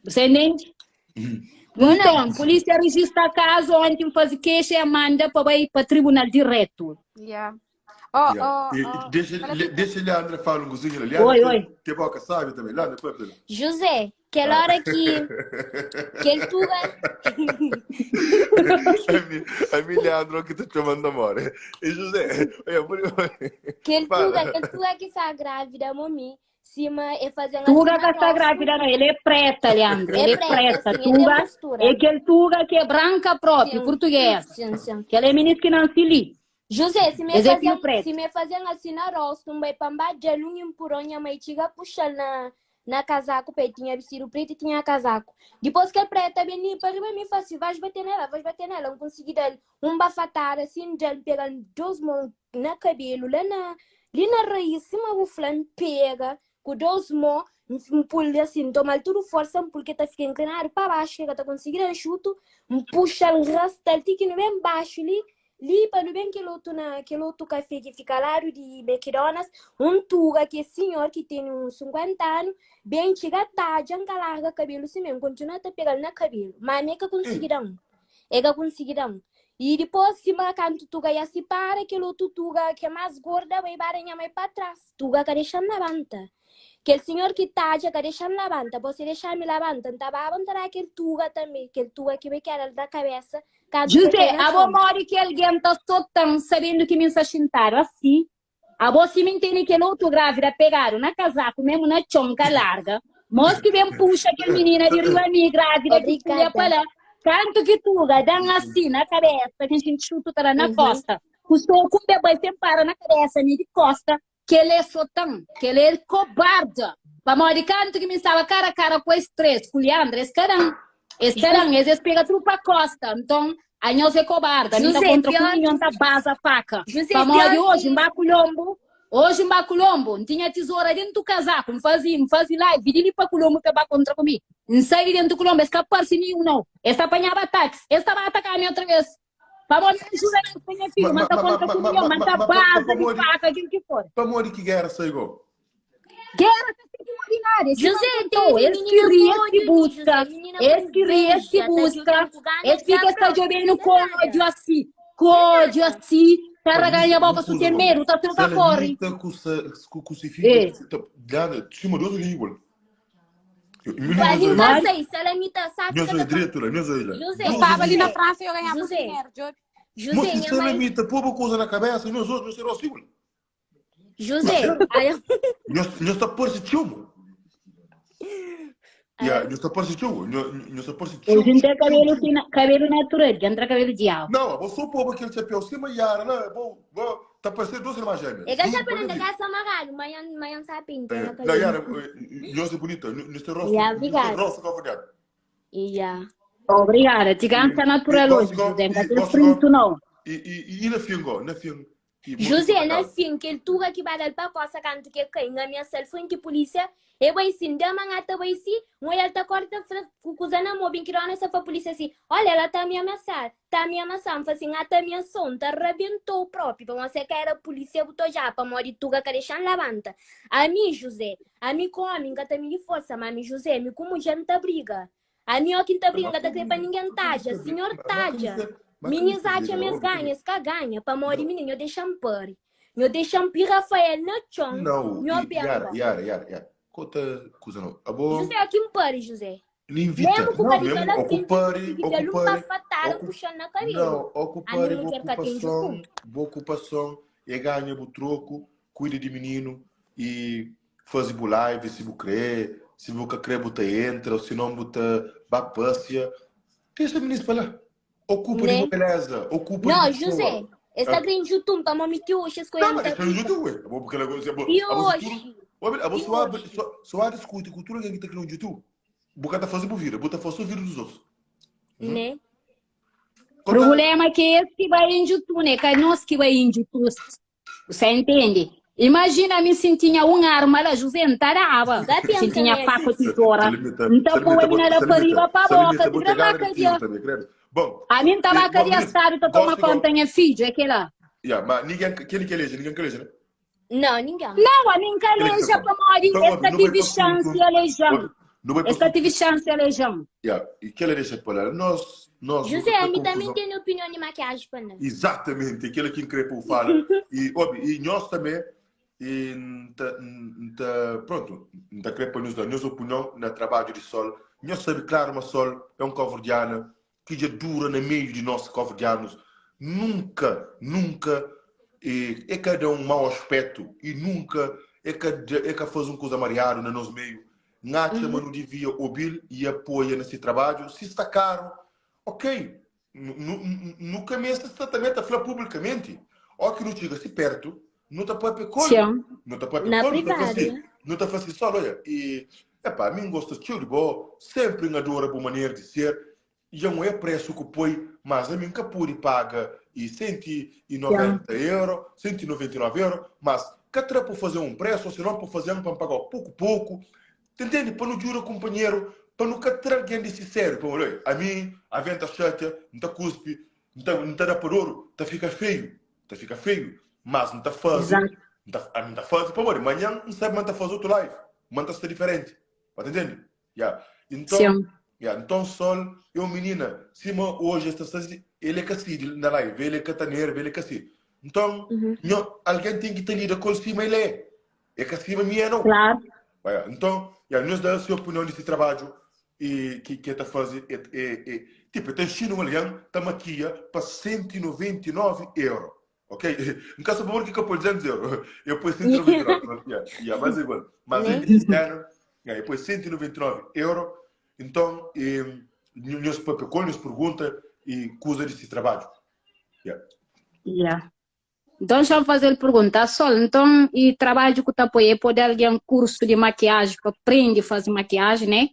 Você entende? Então, polícia registra caso ontem faz queixa e manda para o tribunal direto. Yeah. Deixa Leandro falar um cozinho. Oi. Que boca sabe também. Leandro, José, aquela hora que ele tuga. A mim, Leandro, que te chamando amore. E José, Que ele tuga que está grávida, mami. Cima é fazendo Tuga que está grávida, não. Ele é preta, Leandro. Ele é preta. Tuga é aquele tuga que é branca própria, português. Sim. Que ela é menina que não se li. José, se me fazendo assim na rosto, não vai para baixo, um puronha, mas tiga puxa na casaco, tinha vestido preto e tinha casaco. Depois que a preta vem para mim, faz vai bater nela, não consegui dar bafatar assim, já pega 2 mãos na cabelo, lá na raiz, cima o flan pega, com 2 mãos, pula assim, toma tudo força, porque tá ficando inclinado para baixo, que tá conseguindo chuto, puxa o resto, que não vem baixo ali. Para bem que outro café que fica lá de McDonald's, tuga que senhor que tem uns 50 anos, bem chega tarde, anga larga cabelo assim mesmo, continua a pegar na cabelo, mas é que conseguirão. E depois, se marcando tuga e se para, aquele outro tuga que é mais gorda, vai baranhar mais para trás, tuga que deixa na banda. Aquele senhor que tá, já que deixa na banda, você deixa me levanta, tá bom, tá aquele tuga também, aquele tuga que vai querer da cabeça. José, a boa mora que alguém está soltando, sabendo que me ensaxintaram assim. A boa se me entende que outro grávida pegaram na casaco, mesmo na chonca larga. Moço que vem puxa aquele menina de rua minha grávida que pulha para lá. Canto que tuga, dá assim na cabeça, que a gente chuta tá na costa. Custou com o bebê sempre para na cabeça, de costa, que ele é soltão, que ele é cobarde. Para morrer canto que me estava cara a cara com esse três, com o Leandro, esse carão. Eles pegam tudo para a costa. Então, a nós é cobarde. A gente contra o milhão da base a faca. Para morrer hoje, em Baculombo, não tinha tesoura dentro do casaco. Não fazia live. Vidi para Colombo que vai contra comigo. Não saí dentro do Colombo, escapar-se nenhum, não. Esta apanhava táxi. Esta vai atacar a minha outra vez. Para morrer, ajuda a minha filha. Mas está contra o milhão, mas está base de faca, aquilo que for. Para morrer, que guerra saiu igual? Guerra extraordinária. José, eles queriam se busca, eles ficam está jogando código assim, para ganhar a boca, tem medo, está tudo para fora. José, estava ali na França e eu ganhava dinheiro. José, se ela imita, pôr uma coisa na cabeça, e nós outros não serão assim. José, não está por si tio. Não está por si tio. Não está por si tio. Hoje não tem cabelo natural, já entra cabelo de alma. Não, eu sou povo que ele se apeu cima e ara, né? Tá parecendo 2 irmãs gêmeas. É que já para não gastar amarrado, mas sabe pintar. Não, Yara, eu sou bonita, não tem rosto. Obrigada. Rosto confortável. Obrigada, te ganha natural hoje, José, não tem frio não. E na fingo, José, na fim, que ele tuga que vai dar para costa canto que cai na minha selfie que polícia, eu vai sim, dá mangata vai sim, mulher tá corta cuzana mobin que não essa para polícia assim, olha ela tá me amassando, assim, até minha som, tá rebentou próprio, para você que era polícia botou já para morrer tuga que deixar levanta. A mim, José, a mim come, que tá me força, mas mim José, me como gente briga. A mim ó que tá briga, tá para ninguém taja, senhor taja. Minhas acham minhas ganhas, que ganha, para morrer menino, eu deixo amparo. Eu deixo amparo Rafael no chão. Não, Yara. Conta, coisa não. José, aqui amparo, José. Invita, não, mesmo, ocupare, boa ocupação, e ganha o troco, cuida de menino, e faz o live, se você crê, se você crê, você entra, ou se não, você bapância. Deixa o menino falar. Ocupa de beleza, ocupa não, de José, essa grande YouTube, para mim que hoje as coisas. Não, mas é YouTube, é bom porque ela gosta de e hoje. Só discute cultura que a gente está no YouTube. Boca tá fazendo vira, bota fazendo vira dos outros. Né? O problema é que esse que vai em YouTube, né? Que nós que vai em YouTube. Você entende? Imagina me se tinha uma arma lá, José, não tarava. Se tinha faca tesoura. Então, põe a menina para riba para a boca, se grava a bom, a mim estava a querer estar para tomar conta da filha, aquela. Mas ninguém quer eleger, né? Não, ninguém. Não, a mim que eleja para morrer, essa divisão se elejam. Esta tive chance de eleger. Yeah. E que ela deixa para lá. Nós José, a mim também tem opinião de maquiagem para nós. Exatamente, aquilo que increpo fala. E nós também, pronto, não crepo nos opinião no trabalho de sol. Nós sabe claro, mas sol é um covardiano que já dura no meio de nós covardianos. Nunca é que dá um mau aspecto e nunca é que faz uma coisa mareada no nosso meio. Nacha, mas não devia ouvir e apoia nesse trabalho. Se está caro, ok. No começo também está a falar publicamente. Ou que não chega assim perto, não está para pecar. Não está para pecar, não está fácil só, olha. E, a mim gosta de boa, sempre adora boa maneira de ser. Já não é preço que põe, mas a mim que pode paga e 190 euros, 199 euros, mas que terá para fazer um preço, se não para fazer para pagar pouco. Entende? Para não jurar companheiro, para não ter alguém de sincero. Para olha, a mim, a venta chata, não está cuspe, não está para ouro, está fica feio, mas não está fácil. Não está fácil. Para olha, amanhã não sabe mas está fazendo outro live, mas está diferente. Está entendendo? Yeah. Então, Sol, eu menina, cima hoje, ele é cacido na live, ele é cataneiro, ele é cacido. Então, alguém tem que ter lida com cima ele é cacido minha não. Claro. Então, nós damos a sua opinião nesse trabalho e que está fazendo. Tipo, tem Chino Alian, está maquia para 199 euros. Ok? No caso, por que eu pôs 200 euros? Eu pus 199. Mas é igual. Mas em cristiano, eu pus 199 euros. Então, nos pergunta e coisa desse trabalho. Então, já vou fazer pergunta. Sol, então, e trabalho que tu apoia, pode alguém um curso de maquiagem, que aprende a fazer maquiagem, né?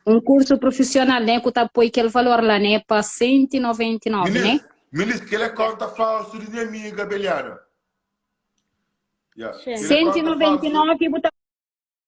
Um curso profissional, né? Que tu apoia aquele valor lá, né? Para 199, né? Ministro, que ele conta falso de minha amiga Beliana. 199,